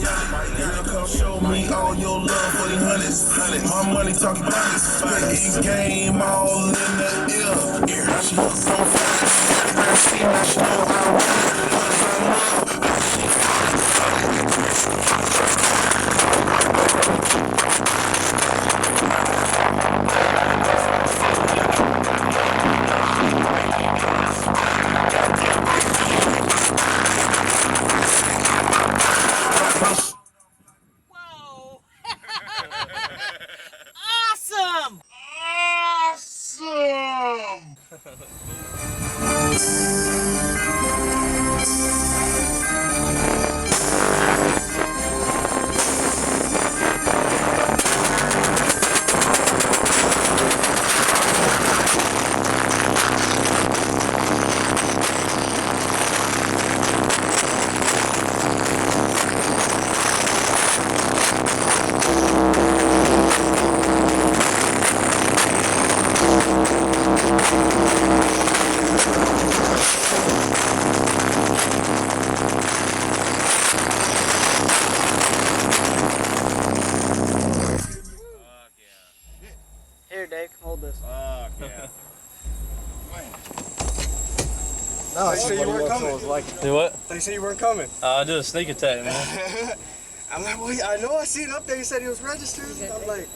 Girl, come show me all your love for the hundreds. My money talking buckets. Put game all in the ear. Now she looks so fine. Now she know I want it. Whoa! Awesome! Here, Dave, hold this. Fuck yeah. No, they said you weren't coming. Do what? They said you weren't coming. I did a sneak attack, man. I'm like, well, I know I see an update. He said he was registered. I'm like,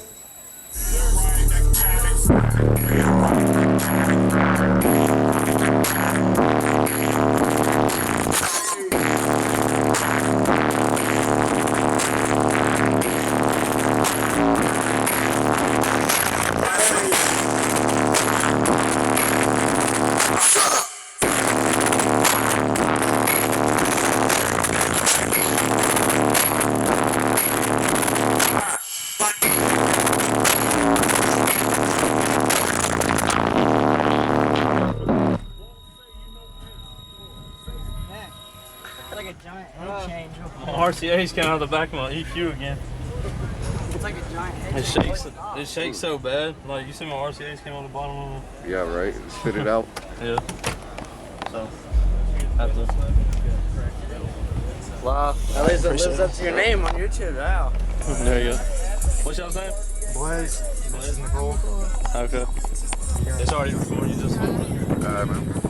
Like a giant head change. RCA's coming out of the back of my EQ again. It's like a giant head It change. shakes. It shakes so bad. Like you see my RCA's came on the bottom of Yeah, right. Spit it out. it. Yeah. So have to. Wow. At least it lives up to your name on YouTube now. There you go. What's y'all's name? Blaze. Blaze Nicole. Okay. It's already recorded. You just. Man.